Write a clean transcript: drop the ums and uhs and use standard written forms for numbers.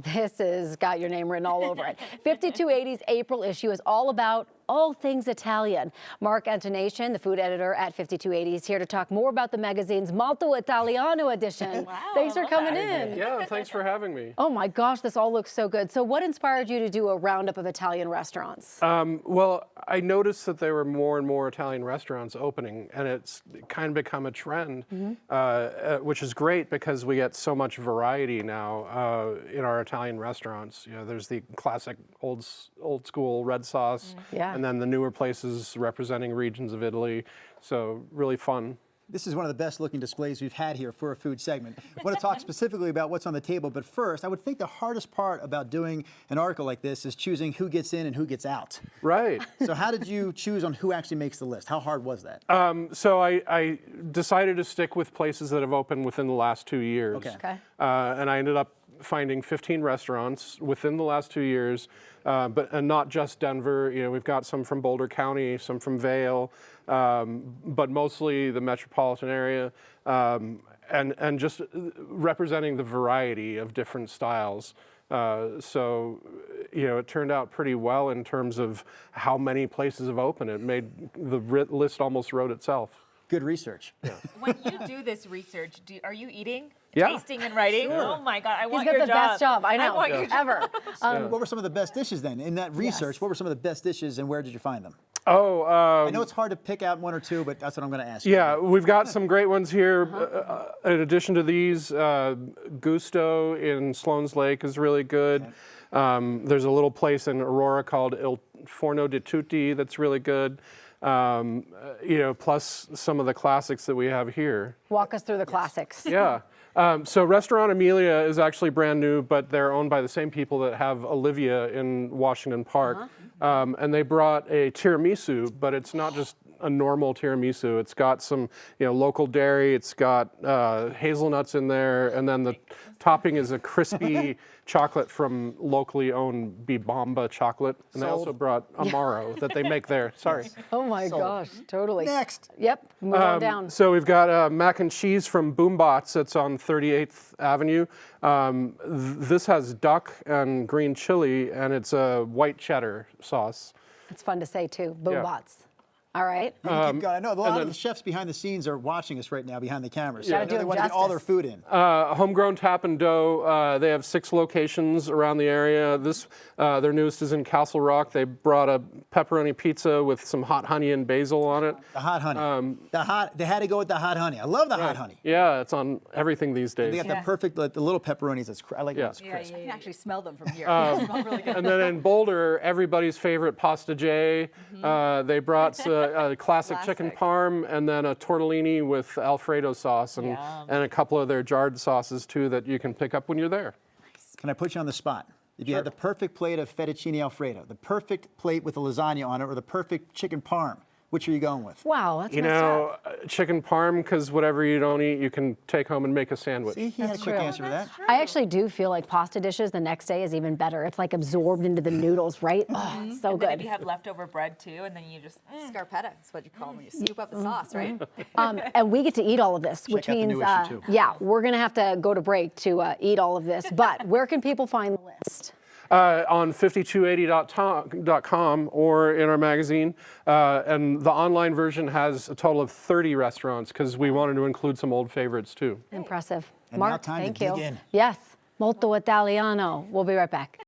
This has got your name written all over it. 5280's April issue is all about all things Italian. Mark Antonation, the food editor at 5280's, here to talk more about the magazine's Molto Italiano edition. Wow, thanks for coming in. Yeah, thanks for having me. Oh my gosh, this all looks so good. So what inspired you to do a roundup of Italian restaurants? Well, I noticed that there were more and more Italian restaurants opening, and it's kind of become a trend, which is great because we get so much variety now in our Italian restaurants. You know, there's the classic old school red sauce, and then the newer places representing regions of Italy. So really fun. This is one of the best looking displays we've had here for a food segment. I want to talk specifically about what's on the table, but first, I would think the hardest part about doing an article like this is choosing who gets in and who gets out. Right. So how did you choose on who actually makes the list? How hard was that? So I decided to stick with places that have opened within the last 2 years. Okay. And I ended up finding 15 restaurants within the last 2 years, and not just Denver. You know, we've got some from Boulder County, some from Vail, but mostly the metropolitan area, and just representing the variety of different styles. So, you know, it turned out pretty well in terms of how many places have opened. It made the list almost wrote itself. Good research. Yeah. When you do this research, are you eating? Yeah. Tasting and writing? Sure. Oh my God, I want He's your got the job. best job, I know, want your job. ever. What were some of the best dishes then? In that research, what were some of the best dishes and where did you find them? Oh, I know it's hard to pick out one or two, but that's what I'm going to ask you. Yeah, we've got some great ones here. In addition to these, Gusto in Sloan's Lake is really good. There's a little place in Aurora called Il Forno di Tutti that's really good. You know, plus some of the classics that we have here. Walk us through the classics. Yeah. So Restaurant Amelia is actually brand new, but they're owned by the same people that have Olivia in Washington Park. And they brought a tiramisu, but it's not just a normal tiramisu. It's got some, you know, local dairy. It's got hazelnuts in there, and then the topping is a crispy chocolate from locally owned Bibamba chocolate. And they also brought Amaro that they make there. Sorry. Oh my gosh, totally. Next. Yep, move on down. So we've got mac and cheese from Boombots. That's on 38th Avenue. This has duck and green chili, and it's a white cheddar sauce. It's fun to say too, Boombots. All right. You can keep going. I know a lot of the chefs behind the scenes are watching us right now behind the cameras. So I know they want to get all their food in. Homegrown Tap and Dough. They have 6 locations around the area. Their newest is in Castle Rock. They brought a pepperoni pizza with some hot honey and basil on it. The hot honey. They had to go with the hot honey. I love the hot honey. Yeah, it's on everything these days. They got the perfect, like, the little pepperonis. I like those crisp. You can actually smell them from here. They smell really good. And then in Boulder, everybody's favorite Pasta J. They brought a classic chicken parm and then a tortellini with Alfredo sauce and a couple of their jarred sauces too that you can pick up when you're there. Can I put you on the spot? If you had the perfect plate of fettuccine Alfredo, the perfect plate with a lasagna on it, or the perfect chicken parm, which are you going with? Wow, that's You know, chicken parm, because whatever you don't eat, you can take home and make a sandwich. See, he had a quick answer for that. I actually do feel like pasta dishes the next day is even better. It's like absorbed into the noodles, right? Oh, it's so And then good. if you have leftover bread too, and then you just Scarpetta is what you call them when you scoop up the sauce, right? And we get to eat all of this, which out the means, new issue, too. yeah, we're going to have to go to break to eat all of this. But where can people find the list? On 5280.com or in our magazine. And the online version has a total of 30 restaurants because we wanted to include some old favorites too. Impressive. And now Mark, time to thank dig you. in. Yes, Molto Italiano. We'll be right back.